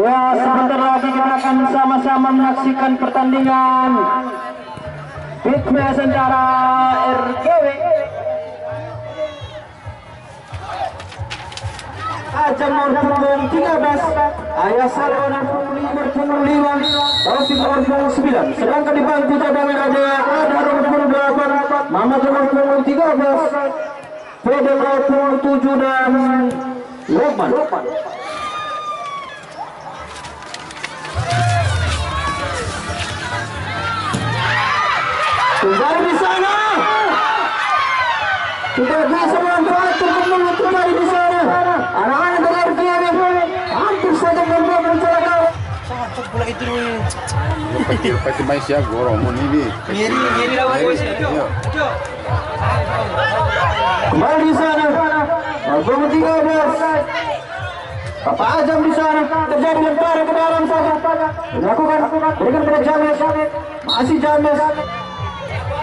Ya, sebentar lagi kita akan sama-sama menyaksikan pertandingan Big Match antara RGW Ajang Punggung 13 Ayah Salwana Punggung 5 Taufik Punggung 9. Sedangkan di bangku cadangan ada Punggung 8 Mamat Punggung 13 Fede Punggung 7 dan Lokman. Kembali di sana. Tidak bisa manfaatkan peluang kembali di sana. Anak-anak dari RGW hampir saja membuat kecelakaan. Sakit pula itu nih. Pati mais ya goromo ini. Miri lawan bos. Kembali di sana. Album 13. Bapak Azam di sana terjadi lemparan ke dalam saja. Dilakukan berikan pada James. Masih James.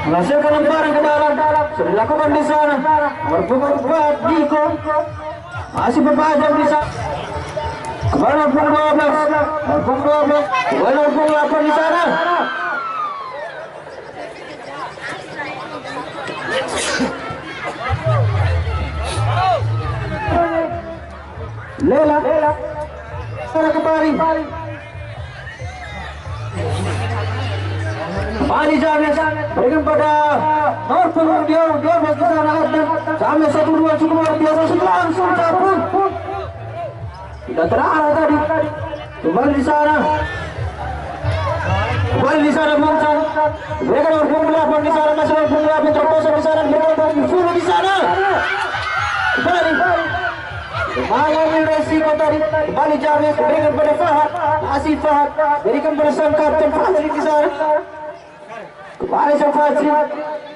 Menghasilkan lemparan ke dalam. Sudah dilakukan di sana. Nomor punggung 4 Diko. Masih Bapak Azam di sana. Kembali nomor punggung 12. Nomor punggung 12. Kembali nomor punggung 8 di sana. Lela sana kembali James berikan pada nomor punggung 12 di sana James 1-2 cukup luar biasa langsung cabut tidak terarah tadi kembali di sana Bungsan berikan nomor punggung 8 di sana masih nomor punggung 8 terpaksa di sana berikan nomor punggung di sana kembali mengalami resiko tadi kembali James berikan pada Fahad masih Fahad berikan pada sang kapten Fadli di sana kembali sang Fadli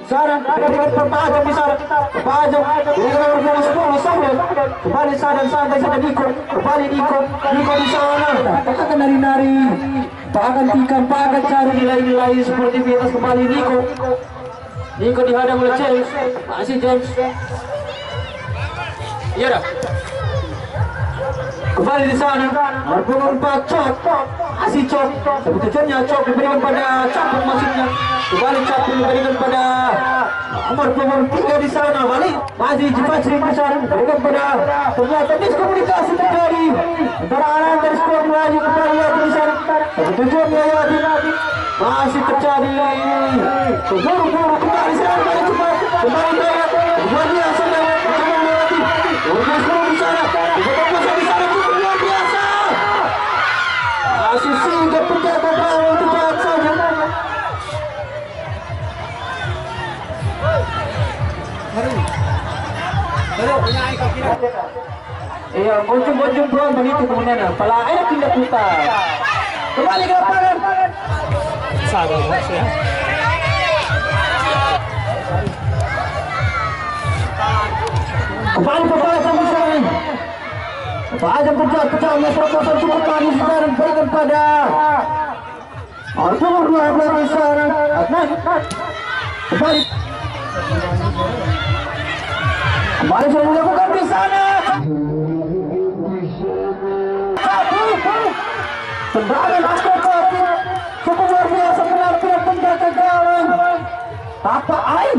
sana berikan pada Ajam di sana Ajam berikan nomor 10 Samuel kembali sana santai saja Niko kembali Niko di sana bahkan nari-nari bahkan tikam bahkan cari nilai-nilai seperti biasa kembali Niko dihadang oleh James masih James iya dah kembali di sana berpunggung 4 Cok masih Cok sebetulnya Cok diberikan pada Capung maksudnya kembali Capung diberikan pada nomor punggung 3 di sana balik masih Jepacri di sana diberikan pada ternyata miskomunikasi terjadi antara anak dari sekolah Melayu kembali di sana sebetulnya Yati masih terjadi keburu-buru kembali sana kembali luar biasa di sana masih singgah penjaga gawang terjadi saja. Iya, muncul doang begitu kemudian. Pelayan tidak putar. Kembali ke lapangan. Sabar bos ya. Kembali ke belakang di sana. Pak Ajam pecah proposal cukup manis sekarang berikan pada nomor 12 di sana Adnan kembali sudah dilakukan di sana tendangan akrobat cukup luar biasa penampilan penjaga gawang Papa Ain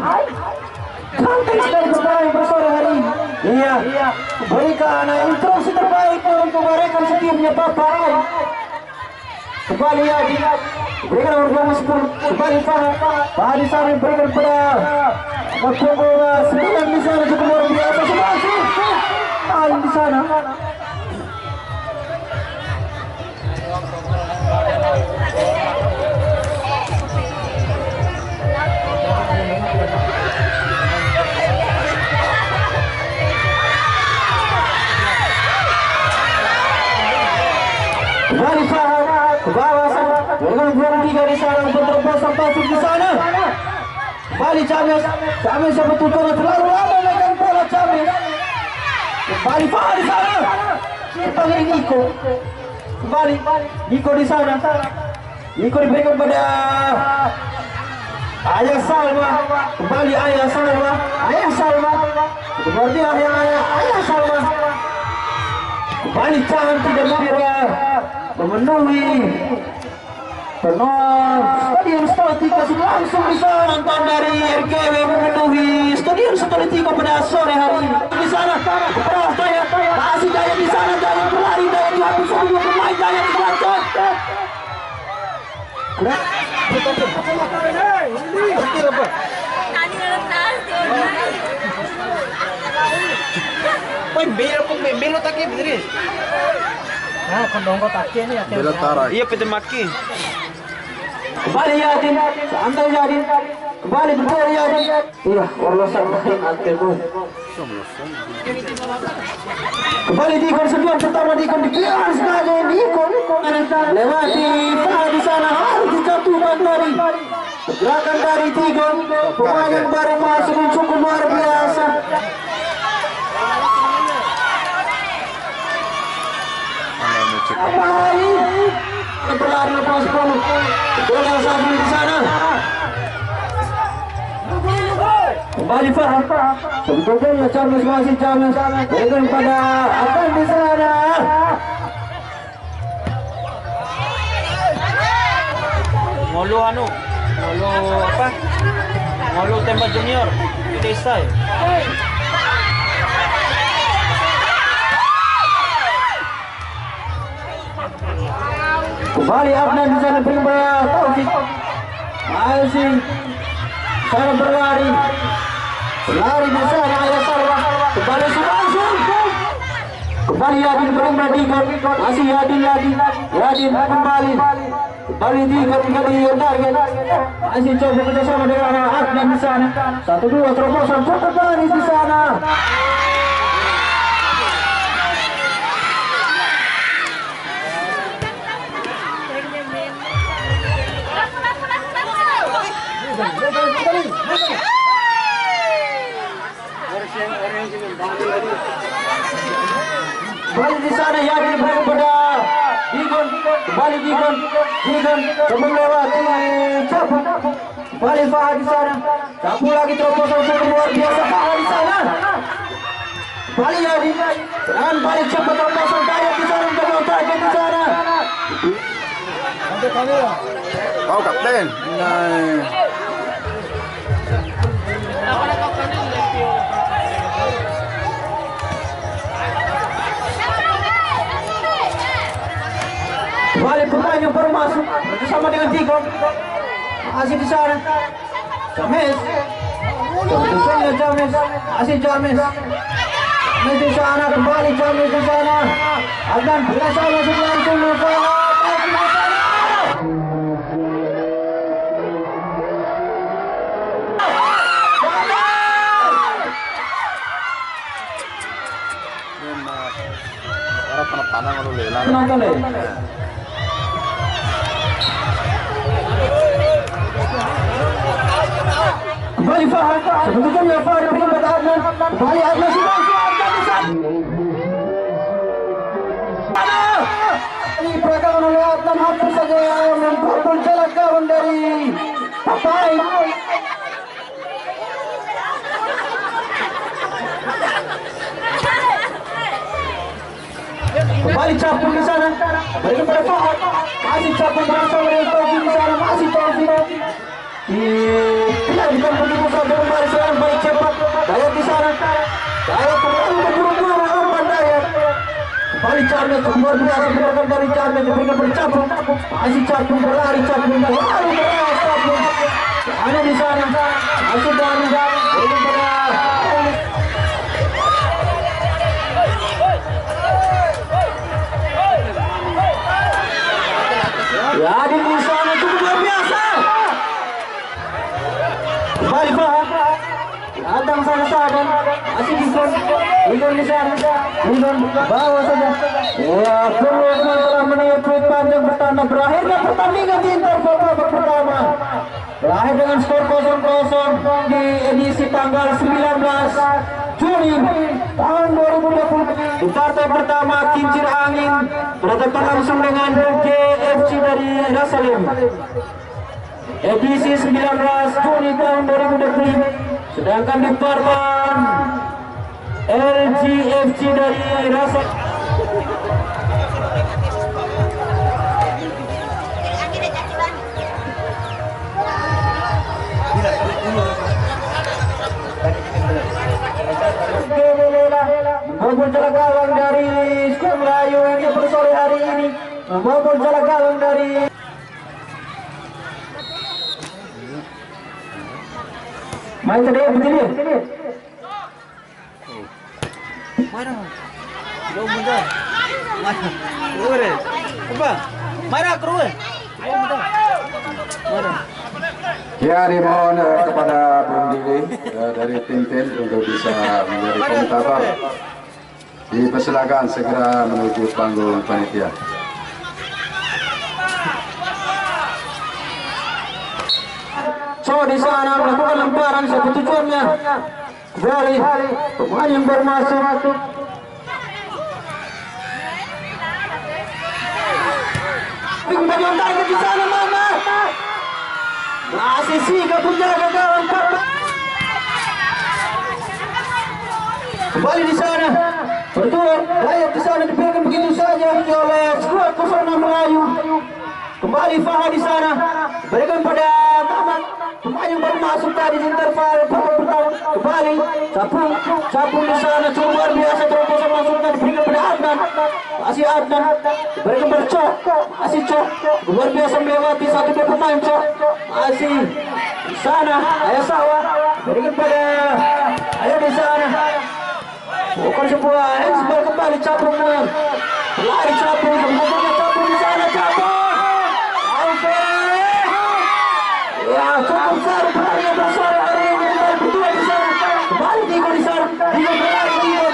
kantin dari bermain bersore hari ini. Iya, berikan instruksi terbaik untuk mereka setimnya Papa Ain. Kembali lagi, berikan nomor 10 kembali Fahad di sana berikan pada nomor 9 di sana cukup luar biasa masuk Ain di sana. Kembali Fahad ke bawah sana dengan buang 3 di sana untuk terpasang pasuk di sana kembali James sebetulnya terlalu lama megang bola James kembali Fahad di sana dipanggil Niko kembali Niko di sana Niko diberikan pada Ayah Salma kembali Ayah Salma berarti Ayah Salma kembali cantik dan murah memenuhi penuh Stadion Stolitika langsung bisa nonton dari RGW memenuhi Stadion Stolitika pada sore hari ini. Di sana Jaya masih Jaya di sana, Jaya berlari, Jaya dihapus semua pemain, Jaya digelantong. Belot lagi bener. Nah, kondong kotak ini ya. Belot tarak. Iya, pede maki. Kembali Yadin, santai Yadin, kembali betul Yadin. Iya, warlosan main antelmu. Kembali Dikon seduan pertama Dikon dibiarkan sebagai Dikon lewati Fahad di sana harus dijatuhkan tadi. Gerakan dari Dikon, pemain yang baru masuk cukup luar biasa. Apa lagi? Berlari lepas 10. Bola satu di sana. Kembali Fahad. Sebetulnya Charles masih Charles. Berikan pada akan di sana. Ngolo apa? Ngolo tembak junior di desa. Kembali Adnan di sana berikan pada Taufik. Masih cara berlari di sana Ayah Sarwah. Kembali Sumansur. Kembali Yadin berikan Dikon. Masih Yadin kembali Dikon kembali target. Masih coba kerjasama dengan Adnan di sana. 1-2 terobosan cukup manis di sana. Kembali di sana Yadin berikan pada Dikon. Kembali Dikon melewati Capu. Kembali Fahad di sana. Capu lagi terobosan cukup luar biasa Fahad di sana. Kembali Yadin dan balik cepat terobosan Dayat di sana untuk target di sana. Kau kapten. Nah. Kembali pemain yang baru masuk bersama dengan Dikon. Masih di sana. James. Sebetulnya James. Masih James. Di sana kembali James di sana. Adnan bersama langsung Orang penekanan kalau lelang. penonton kembali Fahad. Sebetulnya Fahad berikan pada Adnan. Kembali Adnan Adnan di sana. Ini pergerakan oleh Adnan hampir saja memukul jalan kawan dari Papai. Kembali Capu di sana. Berikan pada Fahad. Masih Capu bersama dengan Taufik di sana. Masih Taufik. Dilanjutkan begitu saja kembali serangan baik cepat. Dayat di sana. Dayat terlalu terburu-buru umpan Dayat. Kembali Charles luar biasa gerakan dari Charles diberikan pada Capu. Masih Capu berlari Capu. Berlari Capu. Ada di sana. Masih dari berikan pada Yadin di sana cukup luar biasa. Kembali Fahad. Datang sana Sadan. Masih Dikon di sana. Dikon bawa saja. Ya, Fulham telah menaiki tweet panjang bertanda berakhirnya pertandingan di interval babak pertama. Berakhir dengan skor 0-0 di edisi tanggal 19 Juni tahun 2020. Di partai pertama kincir angin berhadapan langsung dengan GFC dari Rasalim. Edisi 19 Juni tahun 2020. Sedangkan di partai LGFC dari Rasalim maupun jalan gawang dari Skuad Melayu yang pada sore hari ini, maupun jalan gawang dari main tadi betul ya? Mana? Jauh muda. Mana? Keluar. Apa? Mana keluar? Ayo muda. Mana? Ya, dimohon kepada Bung Dili dari tim untuk bisa menjadi komentator. Dipersilakan segera menuju panggung panitia. So di sana melakukan lemparan satu tujuannya dari pemain yang bermasuk. Bagian target di sana Mama. Masih sigap menjaga gawang. Kembali di sana. Bertuan layak di sana dibiarkan begitu saja oleh skuad 06 Melayu. Kembali Fahad di sana. Berikan pada Mamat. Pemain yang baru masuk tadi di interval pertama. Kembali capung di sana cukup luar biasa, terobosan masuknya diberikan pada Adnan. Masih Adnan berikan pada Cok. Masih Cok luar biasa melewati satu dua pemain. Cok masih di sana. Ayah Sawah berikan pada Ayo di sana. Bukan sebuah handsball kembali capung menang. Lari capung, kemudian capung di sana capung. Ya, cukup seru pertandingan bersore hari ini. Kembali berdua di sana. Kembali Diego di sana. Diego berlari Diego.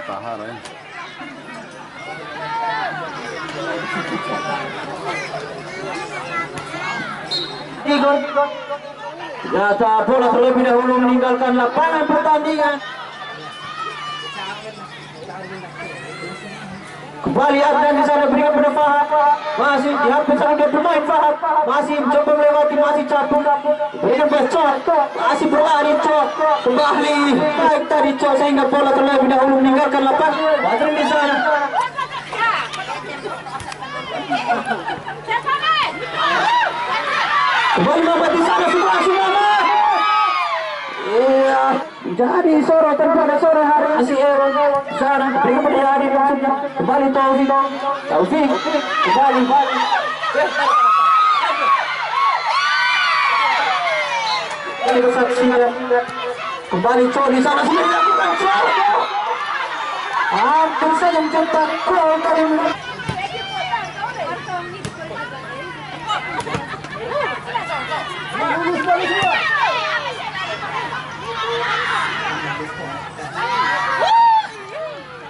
Tahar ya. Diego. Ternyata bola terlebih dahulu meninggalkan lapangan pertandingan. Kembali Adnan di sana berikan pada Fahad. Masih dihapus oleh pemain Fahad. Masih mencoba melewati, masih capung. Berikan pada Cok. Masih berlari Cok. Kembali baik tadi Cok sehingga bola terlebih dahulu meninggalkan lapangan. Adnan di sana. Kembali Mamat di sana sudah Mama. Iya, jadi sorotan pada sore hari masih Ewan sana berikan pada Hadi maksudnya. Kembali Taufik kembali kesaksian kembali Cok di sana sudah dilakukan Cok. Hampir saja mencetak gol tadi.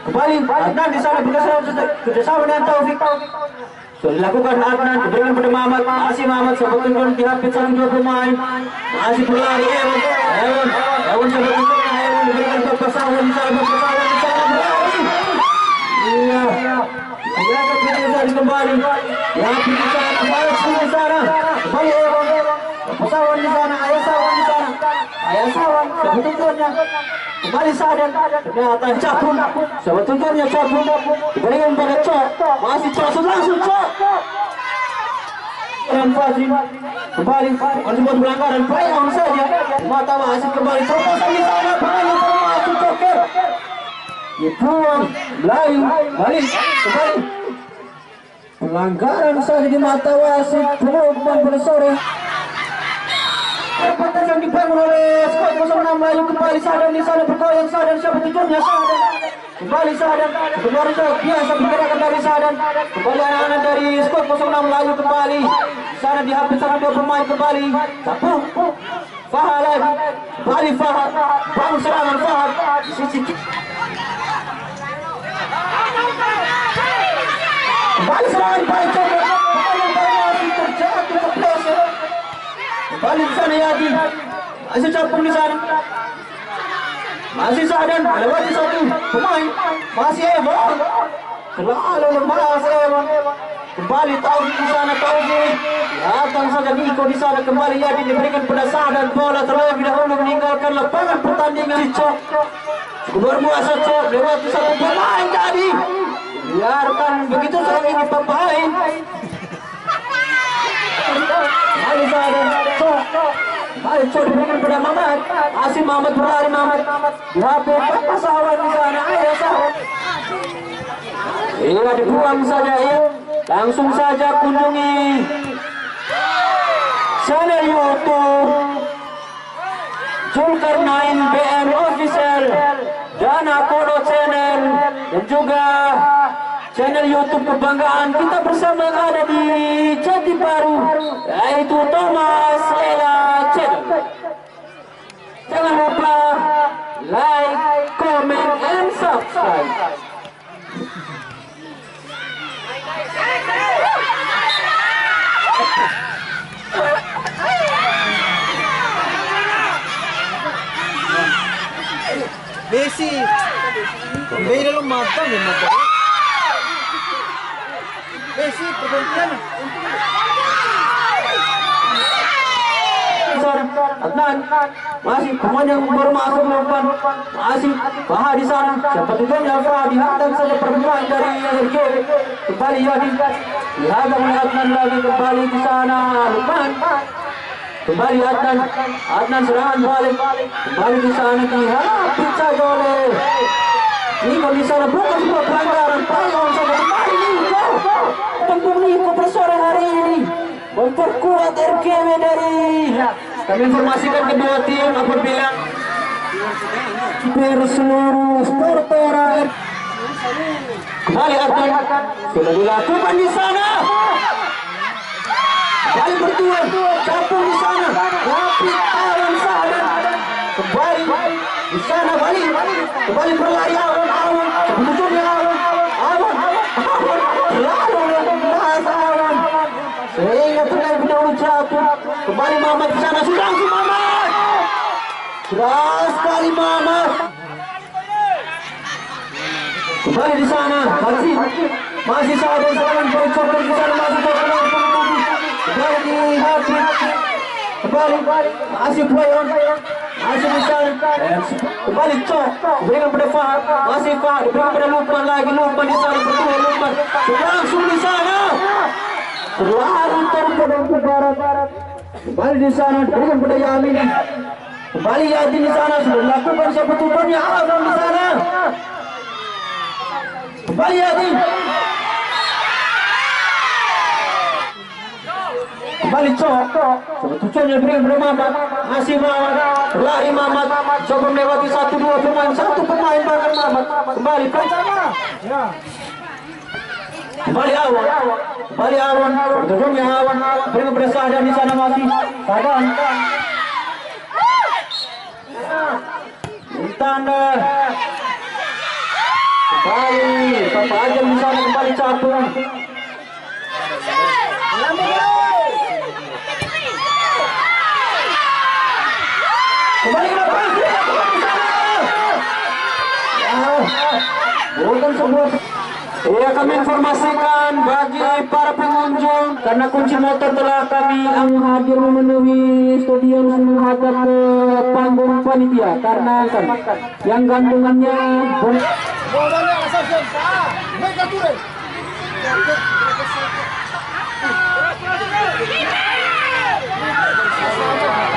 Kembali Adnan di sana kerjasama dengan Taufik. Sudah dilakukan Adnan diberikan pada Mamat. Masih Mamat sebetulnya dihapus satu dua pemain. Masih berlari Ewan sebetulnya Ewan diberikan ke Pasawan di sana berlari. Iya. Mereka bisa kembali. Ya di sana Masih di sana. Kembali Ewan. Pasawan di sana. Ayah Sawan di sana. Ayah Sawan sebetulnya. Kembali Sadan, ternyata capung. Sebetulnya capung. Diberikan pada Cok. Masih Cok, langsung Cok. Dan Fazri kembali. Ada sebuah pelanggaran playground saja. Mata masih kembali. Terobosan di sana. Pemain masuk Joker. Dibuang. Melayu. Balik. Kembali. Pelanggaran saja di mata wasit. Pengumuman pada sore. Pertandingan yang dibangun oleh skuad 06 Melayu. Kembali Sadan di sana bergoyang Sadan. Siapa tujuannya Sadan? Kembali Sadan. Sebenarnya biasa bergerakan dari Sadan. Kembali anak-anak dari skuad 06 Melayu kembali. Di sana dihapus sama dua pemain kembali. Capung. Fahad lagi. Kembali Fahad. Bangun serangan Fahad. Di sisi kembali serangan baik Cokro. Kembali masih terjatuh terpleset. Kembali di sana Yadi. Masih capung di sana. Masih Sadan melewati satu pemain. Masih Evan. Selalu lemas Evan. Kembali Taufik di sana Taufik. Datang saja Niko di sana kembali Yadi diberikan pada Sadan. Bola terlebih dahulu meninggalkan lapangan pertandingan di Cok. Luar biasa Cok lewati satu pemain tadi. Biarkan begitu saja ini pemain. Kembali Sadan Cok. Balik coba diberikan pada Mamat. Masih Mamat berlari Mamat. Di HP Bapak Sawan di sana. Ayo Sawan. Iya dibuang saja ya. Langsung saja kunjungi channel YouTube Zulkarnain BM Official dan Akono Channel dan juga channel YouTube kebanggaan kita bersama yang ada di Jatibaru, yaitu Thomas Lela Channel. Jangan lupa like, comment, and subscribe. Besi. Beda lo matang ya motor. Besi pergantian. Adnan masih pemain yang baru masuk umpan masih Fahad di sana siapa tujuannya Fahad dihadang saja permain dari RG kembali Yadi dihadang oleh Adnan lagi kembali di sana Lukman kembali Adnan serangan balik kembali di sana dihapit saja oleh Niko di sana bukan sebuah pelanggaran payung saja kembali Niko tembung Niko per sore hari ini memperkuat RGW dari kami informasikan kedua tim apabila seluruh supporter kembali akan sudah dilakukan di sana kembali berdua capung di sana tapi awan sana kembali di sana kembali berlari awan sebetulnya awan sehingga terlalu dahulu jatuh kembali Mamat di sana sudah si Mamat keras sekali Mamat kembali di sana masih sahabat serangan bocor di sana masih kembali di hati kembali masih Bayon masih di sana kembali Cok berikan pada Fahad masih Fahad berikan pada Lukman lagi Lukman di sana berdua Lukman langsung di sana terlalu terpedang ke barat kembali di sana berikan pada Yamin kembali Yamin di sana sudah lakukan siapa tujuannya Alam di sana kembali Yamin kembali Cok siapa tujuannya berikan pada Mamat masih Mamat berlari Mamat coba melewati satu pemain bahkan Mamat kembali Pancama ya kembali Awan tujuannya Awan berikan pada Sadan di sana masih Sadan tanda kembali Papa Ajam di sana kembali capung kembali bukan sebuah. Ya, kami informasikan bagi para pengunjung karena kunci motor telah kami hadir memenuhi stadion menghadap ke panggung panitia karena kan yang gantungannya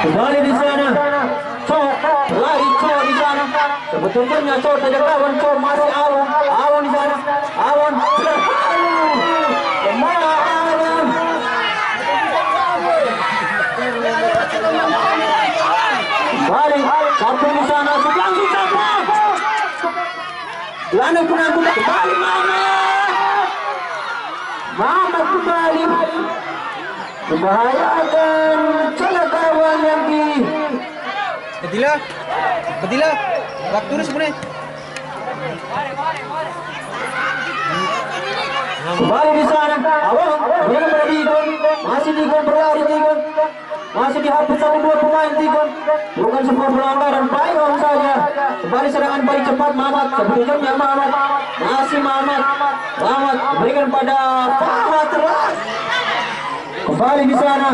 kembali di sana lari Cok di sana sebetulnya Cok saja kawan Cok masih Awan di sana Awan kemana Awan balik capung di sana langsung capung lalu penanggung kembali Mamat kembali membahayakan celakawan yang di Badila, waktu ini sebenarnya. Kembali di sana, Awang, berikan pada Digon, masih Digon berlari Digon, masih dihapus dua pemain Digon, bukan sebuah pelanggaran, Bayong saja. Kembali serangan balik cepat Mamat, sebelumnya Mamat, masih Mamat berikan pada Fahad terus. Kembali di sana.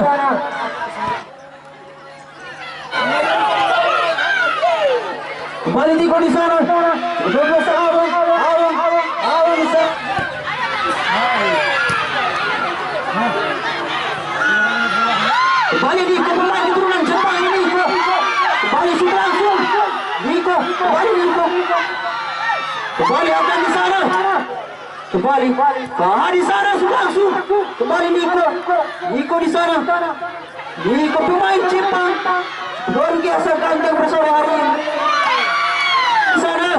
Kembali Diko di sana. Berdoa Awan di sana. Kembali Diko berlari turunan Jepang ini. Kembali akan di sana. Kembali di sana langsung. Kembali Niko di sana. Niko pemain Jepang. Luar biasa ganteng bersore hari ini. Di sana.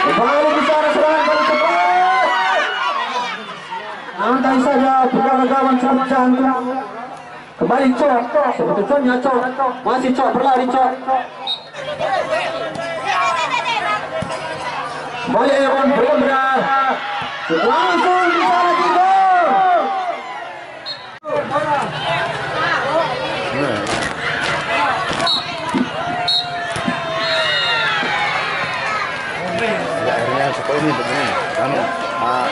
Kembali di sana serangan paling cepat. Santai saja pegangan gawang sangat cantik. Kembali Cok. Sebetulnya Cok. Masih Cok berlari Cok. Kembali Ewan Bondra. Langsung di sana tiga. Akhirnya sekolah ini begini kan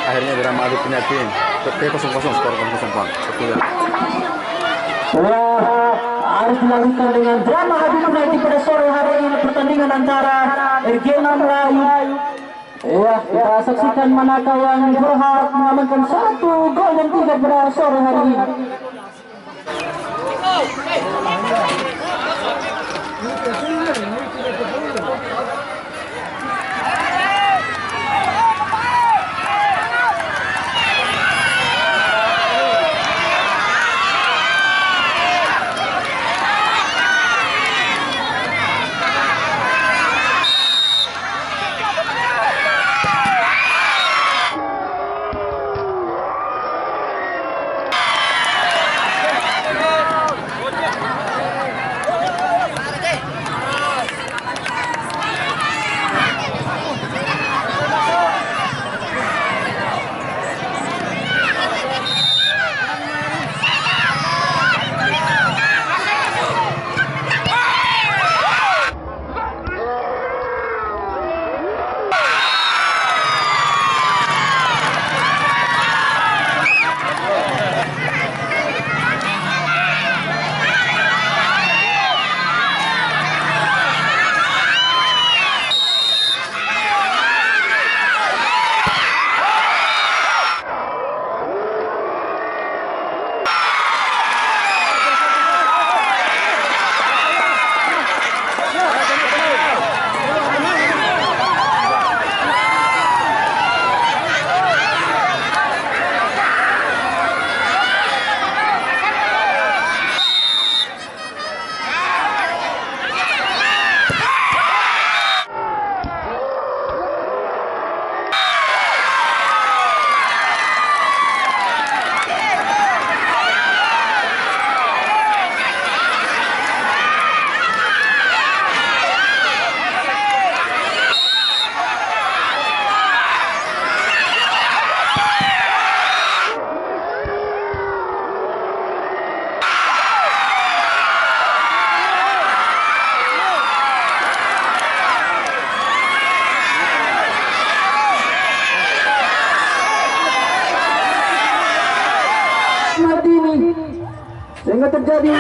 akhirnya drama adu penyatin kayak 0-0 skor 0-0 Bang. Betul ya. Harus dilanjutkan dengan drama adu penalti pada sore hari ini pertandingan antara Ergena Melayu. Ya, kita saksikan manakah yang berhak mengamankan 1 gol dan 3 pada sore hari ini. Sehingga terjadi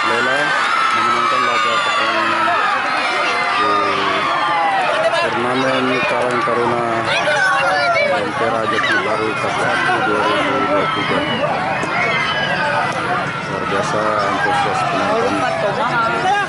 Lela memenangkan laga pertandingan di turnamen Karang Taruna Ampera Jati Baru Cup 1 2023. Luar biasa antusias penonton.